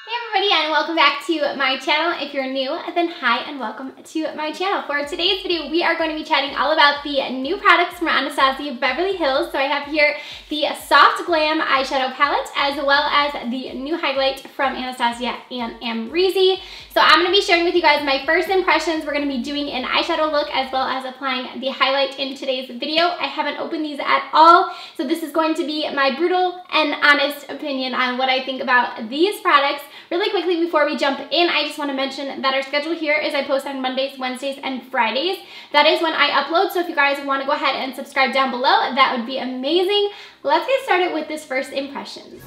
Hey everybody, and welcome back to my channel. If you're new, then hi and welcome to my channel. For today's video, we are going to be chatting all about the new products from Anastasia Beverly Hills. So I have here the Soft Glam Eyeshadow Palette, as well as the new highlight from Anastasia and AMREZY. So I'm going to be sharing with you guys my first impressions. We're going to be doing an eyeshadow look as well as applying the highlight in today's video. I haven't opened these at all, so this is going to be my brutal and honest opinion on what I think about these products. Really quickly before we jump in, I just want to mention that our schedule here is I post on Mondays, Wednesdays, and Fridays. That is when I upload, so if you guys want to go ahead and subscribe down below, that would be amazing. Let's get started with this first impressions.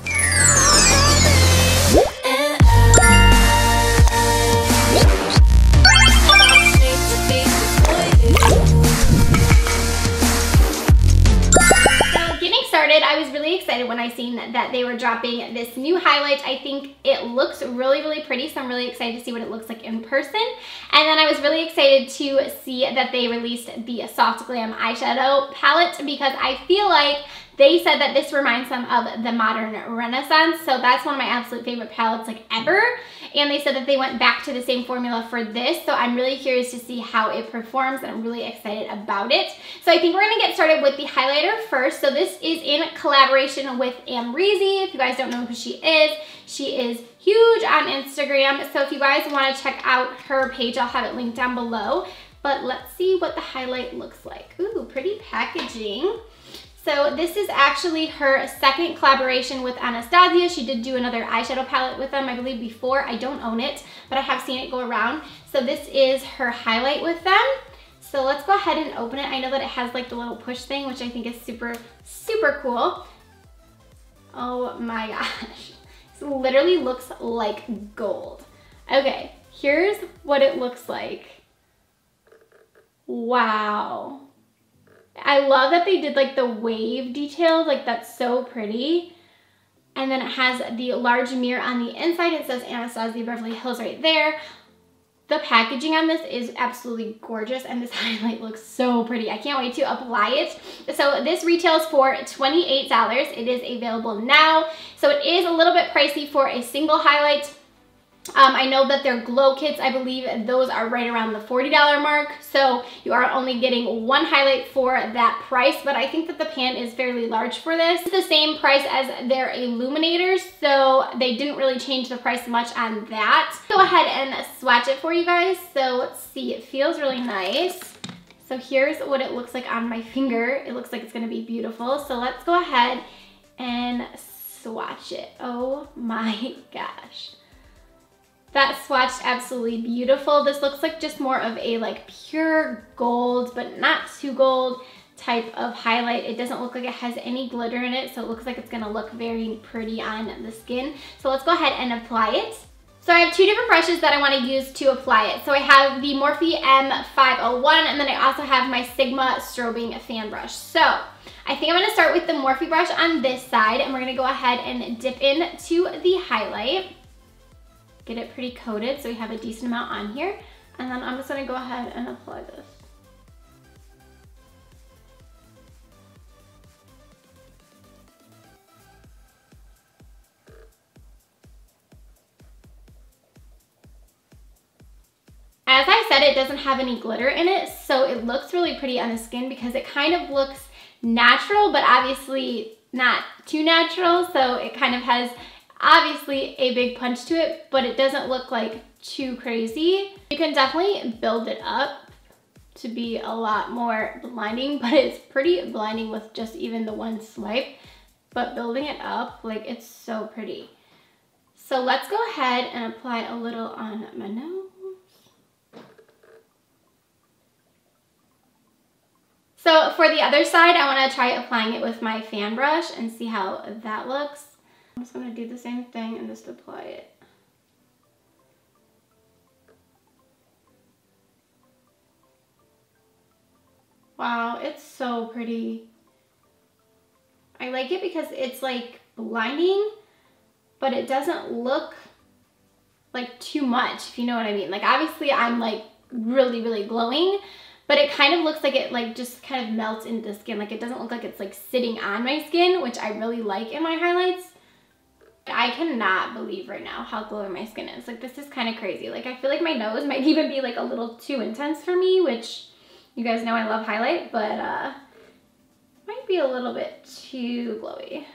I was really excited when I seen that they were dropping this new highlight. I think it looks really pretty, so I'm really excited to see what it looks like in person. And then I was really excited to see that they released the Soft Glam Eyeshadow Palette because I feel like they said that this reminds them of the modern Renaissance, so that's one of my absolute favorite palettes like ever. And they said that they went back to the same formula for this, so I'm really curious to see how it performs, and I'm really excited about it. So I think we're gonna get started with the highlighter first. So this is in collaboration with AMREZY. If you guys don't know who she is huge on Instagram. So if you guys wanna check out her page, I'll have it linked down below. But let's see what the highlight looks like. Ooh, pretty packaging. So this is actually her second collaboration with Anastasia. She did do another eyeshadow palette with them, I believe, before. I don't own it, but I have seen it go around. So this is her highlight with them. So let's go ahead and open it. I know that it has like the little push thing, which I think is super cool. Oh my gosh. This literally looks like gold. Okay, here's what it looks like. Wow. I love that they did like the wave details, like that's so pretty. And then it has the large mirror on the inside. It says Anastasia Beverly Hills right there. The packaging on this is absolutely gorgeous, and this highlight looks so pretty. I can't wait to apply it. So this retails for $28. It is available now. So it is a little bit pricey for a single highlight. I know that their glow kits, I believe those are right around the $40 mark, so you are only getting one highlight for that price, but I think that the pan is fairly large for this. It's the same price as their illuminators, so they didn't really change the price much on that. Go ahead and swatch it for you guys. So let's see, it feels really nice. So here's what it looks like on my finger. It looks like it's gonna be beautiful. So let's go ahead and swatch it. Oh my gosh. That swatched absolutely beautiful. This looks like just more of a like pure gold, but not too gold type of highlight. It doesn't look like it has any glitter in it, so it looks like it's gonna look very pretty on the skin. So let's go ahead and apply it. So I have two different brushes that I wanna use to apply it. So I have the Morphe M501, and then I also have my Sigma strobing fan brush. So I think I'm gonna start with the Morphe brush on this side, and we're gonna go ahead and dip into the highlight. Get it pretty coated so we have a decent amount on here. And then I'm just gonna go ahead and apply this. As I said, it doesn't have any glitter in it, so it looks really pretty on the skin because it kind of looks natural, but obviously not too natural, so it kind of has obviously a big punch to it, but it doesn't look like too crazy. You can definitely build it up to be a lot more blinding, but it's pretty blinding with just even the one swipe. But building it up, like, it's so pretty. So let's go ahead and apply a little on my nose. So for the other side, I want to try applying it with my fan brush and see how that looks. I'm just going to do the same thing and just apply it. Wow, it's so pretty. I like it because it's like blinding, but it doesn't look like too much, if you know what I mean. Like obviously I'm like really glowing, but it kind of looks like it like just kind of melts into the skin. Like it doesn't look like it's like sitting on my skin, which I really like in my highlights. I cannot believe right now how glowing my skin is. Like, this is kind of crazy. Like, I feel like my nose might even be like a little too intense for me, which you guys know I love highlight, but might be a little bit too glowy.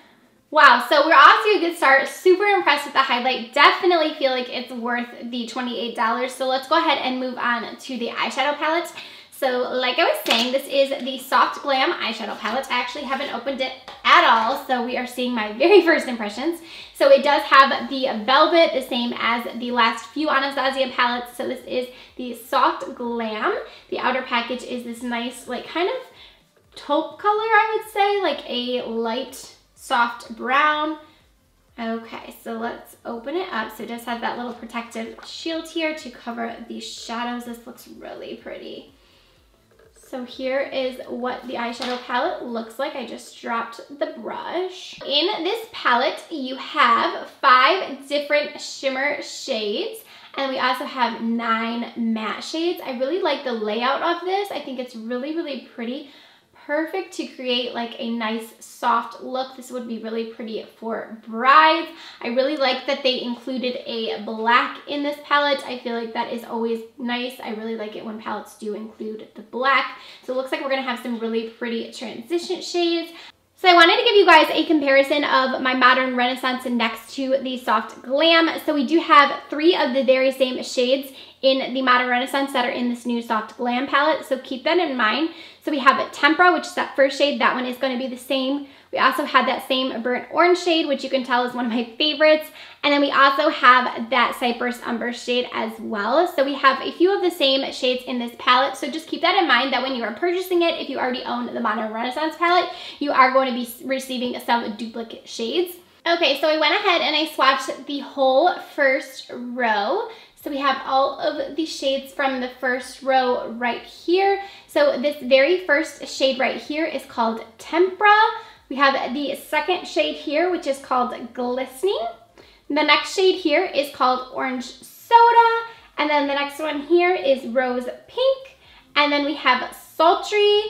Wow, so we're off to a good start. Super impressed with the highlight. Definitely feel like it's worth the $28. So let's go ahead and move on to the eyeshadow palette. So like I was saying, this is the Soft Glam eyeshadow palette. I actually haven't opened it at all, so we are seeing my very first impressions. So it does have the velvet, the same as the last few Anastasia palettes. So this is the Soft Glam. The outer package is this nice, like, kind of taupe color, I would say, like a light soft brown. Okay, so let's open it up. So it does have that little protective shield here to cover the shadows. This looks really pretty. So here is what the eyeshadow palette looks like. I just dropped the brush. In this palette, you have 5 different shimmer shades, and we also have 9 matte shades. I really like the layout of this. I think it's really, really pretty. Perfect to create like a nice soft look. This would be really pretty for brides. I really like that they included a black in this palette. I feel like that is always nice. I really like it when palettes do include the black. So it looks like we're gonna have some really pretty transition shades. So I wanted to give you guys a comparison of my Modern Renaissance next to the Soft Glam. So we do have 3 of the very same shades in the Modern Renaissance that are in this new Soft Glam palette. So keep that in mind. So we have Tempera, which is that first shade. That one is going to be the same. We also have that same burnt orange shade, which you can tell is one of my favorites. And then we also have that Cypress Umber shade as well. So we have a few of the same shades in this palette. So just keep that in mind that when you are purchasing it, if you already own the Modern Renaissance palette, you are going to be receiving some duplicate shades. Okay, so I went ahead and I swatched the whole first row. So we have all of the shades from the first row right here. So this very first shade right here is called Tempera. We have the second shade here, which is called Glistening. The next shade here is called Orange Soda. And then the next one here is Rose Pink. And then we have Sultry.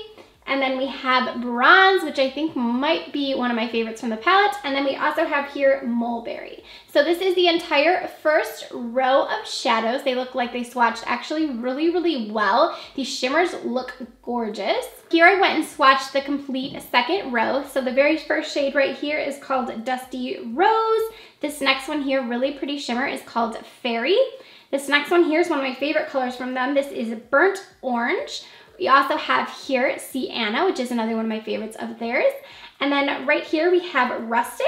And then we have Bronze, which I think might be one of my favorites from the palette. And then we also have here Mulberry. So this is the entire first row of shadows. They look like they swatched actually really, really well. These shimmers look gorgeous. Here I went and swatched the complete second row. So the very first shade right here is called Dusty Rose. This next one here, really pretty shimmer, is called Fairy. This next one here is one of my favorite colors from them. This is Burnt Orange. We also have here Sienna, which is another one of my favorites of theirs. And then right here we have Rustic.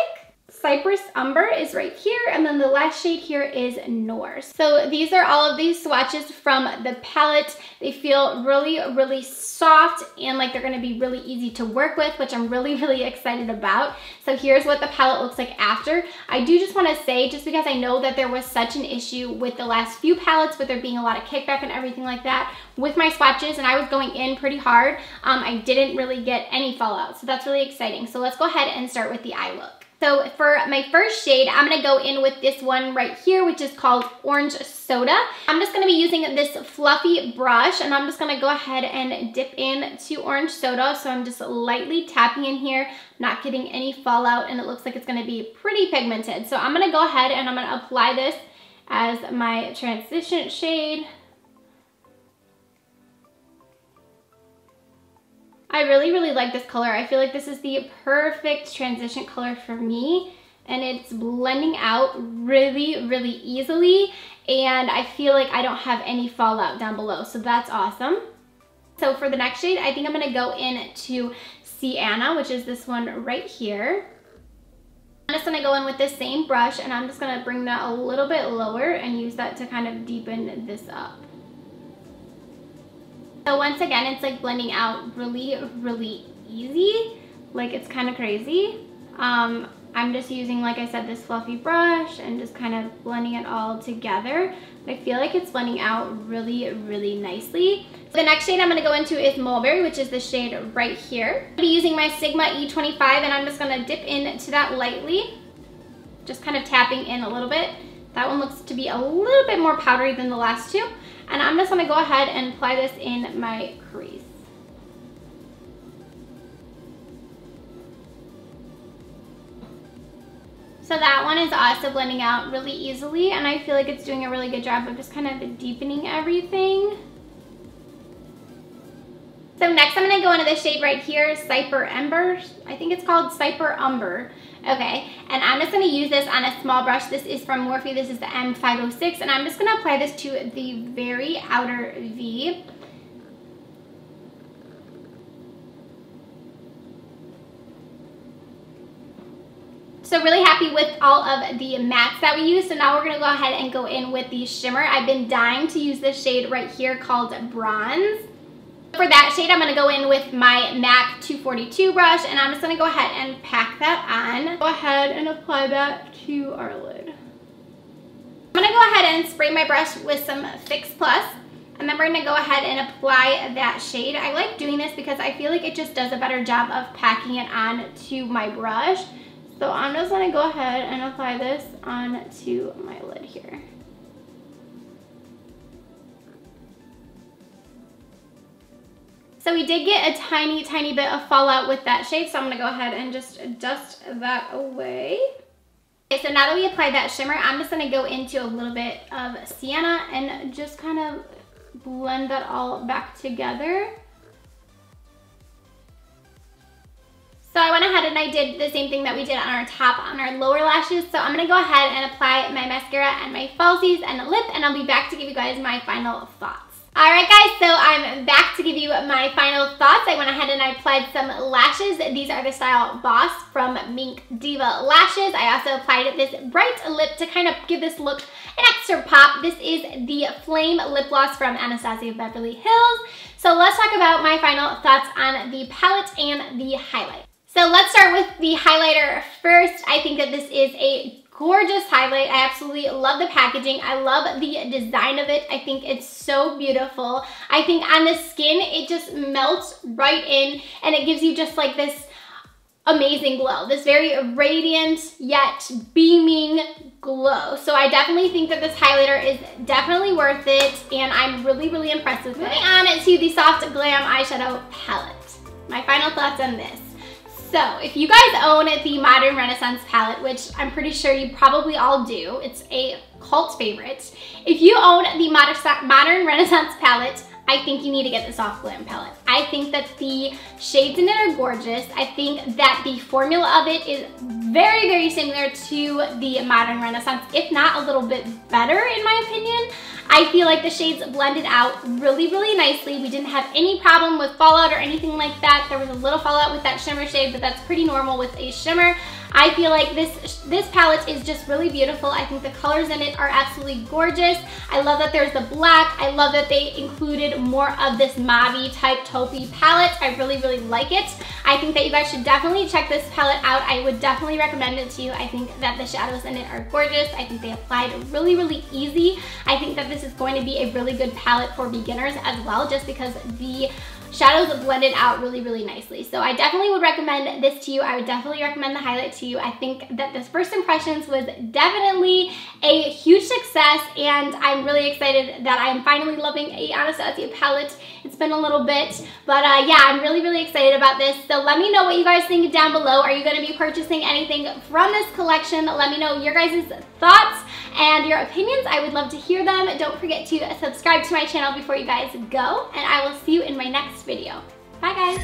Cypress Umber is right here, and then the last shade here is Noor. So these are all of these swatches from the palette. They feel really, really soft and like they're gonna be really easy to work with, which I'm really, really excited about. So here's what the palette looks like after. I do just wanna say, just because I know that there was such an issue with the last few palettes, with there being a lot of kickback and everything like that, with my swatches, and I was going in pretty hard, I didn't really get any fallout. So that's really exciting. So let's go ahead and start with the eye look. So for my first shade, I'm gonna go in with this one right here, which is called Orange Soda. I'm just gonna be using this fluffy brush, and I'm just gonna go ahead and dip into Orange Soda. So I'm just lightly tapping in here, not getting any fallout, and it looks like it's gonna be pretty pigmented. So I'm gonna go ahead and I'm gonna apply this as my transition shade. I really, really like this color. I feel like this is the perfect transition color for me, and it's blending out really, really easily, and I feel like I don't have any fallout down below, so that's awesome. So for the next shade, I think I'm gonna go into Sienna, which is this one right here. I'm just gonna go in with this same brush, and I'm just gonna bring that a little bit lower and use that to kind of deepen this up. So once again, it's like blending out really, really easy. Like, it's kind of crazy. I'm just using, like I said, this fluffy brush and just kind of blending it all together. I feel like it's blending out really, really nicely. The next shade I'm gonna go into is Mulberry, which is the shade right here. I'm gonna be using my Sigma E25, and I'm just gonna dip into that lightly. Just kind of tapping in a little bit. That one looks to be a little bit more powdery than the last two. And I'm just gonna go ahead and apply this in my crease. So that one is also blending out really easily, and I feel like it's doing a really good job of just kind of deepening everything. So next I'm gonna go into the shade right here, Cyper Ember. I think it's called Cyper Umber. Okay, and I'm just gonna use this on a small brush. This is from Morphe, this is the M506, and I'm just gonna apply this to the very outer V. So really happy with all of the mattes that we used. So now we're gonna go ahead and go in with the shimmer. I've been dying to use this shade right here called Bronze. For that shade, I'm gonna go in with my MAC 242 brush, and I'm just gonna go ahead and pack that on. Go ahead and apply that to our lid. I'm gonna go ahead and spray my brush with some Fix Plus, and then we're gonna go ahead and apply that shade. I like doing this because I feel like it just does a better job of packing it on to my brush. So I'm just gonna go ahead and apply this onto my lid here. So we did get a tiny, tiny bit of fallout with that shade, so I'm gonna go ahead and just dust that away. Okay, so now that we applied that shimmer, I'm just gonna go into a little bit of sienna and just kind of blend that all back together. So I went ahead and I did the same thing that we did on our top, on our lower lashes. So I'm gonna go ahead and apply my mascara and my falsies and lip, and I'll be back to give you guys my final thoughts. Alright guys, so I'm back to give you my final thoughts. I went ahead and I applied some lashes. These are the style Boss from Mink Diva Lashes. I also applied this bright lip to kind of give this look an extra pop. This is the Flame Lip Gloss from Anastasia Beverly Hills. So let's talk about my final thoughts on the palette and the highlight. So let's start with the highlighter first. I think that this is a gorgeous highlight. I absolutely love the packaging. I love the design of it. I think it's so beautiful. I think on the skin, it just melts right in, and it gives you just like this amazing glow. This very radiant yet beaming glow. So I definitely think that this highlighter is definitely worth it, and I'm really, really impressed with it. Moving on to the Soft Glam Eyeshadow Palette. My final thoughts on this. So if you guys own the Modern Renaissance palette, which I'm pretty sure you probably all do, it's a cult favorite. If you own the Modern Renaissance palette, I think you need to get the Soft Glam palette. I think that the shades in it are gorgeous. I think that the formula of it is very, very similar to the Modern Renaissance, if not a little bit better in my opinion. I feel like the shades blended out really, really nicely. We didn't have any problem with fallout or anything like that. There was a little fallout with that shimmer shade, but that's pretty normal with a shimmer. I feel like this palette is just really beautiful. I think the colors in it are absolutely gorgeous. I love that there's the black. I love that they included more of this mauve type taupey palette. I really, really like it. I think that you guys should definitely check this palette out. I would definitely recommend it to you. I think that the shadows in it are gorgeous. I think they applied really, really easy. I think that this is going to be a really good palette for beginners as well, just because the shadows blended out really, really nicely. So I definitely would recommend this to you. I would definitely recommend the highlight to you. I think that this first impressions was definitely a huge success, and I'm really excited that I'm finally loving a Anastasia palette. It's been a little bit, but yeah, I'm really, really excited about this. So let me know what you guys think down below. Are you going to be purchasing anything from this collection? Let me know your guys' thoughts and your opinions. I would love to hear them. Don't forget to subscribe to my channel before you guys go, and I will see you in my next video. Bye guys.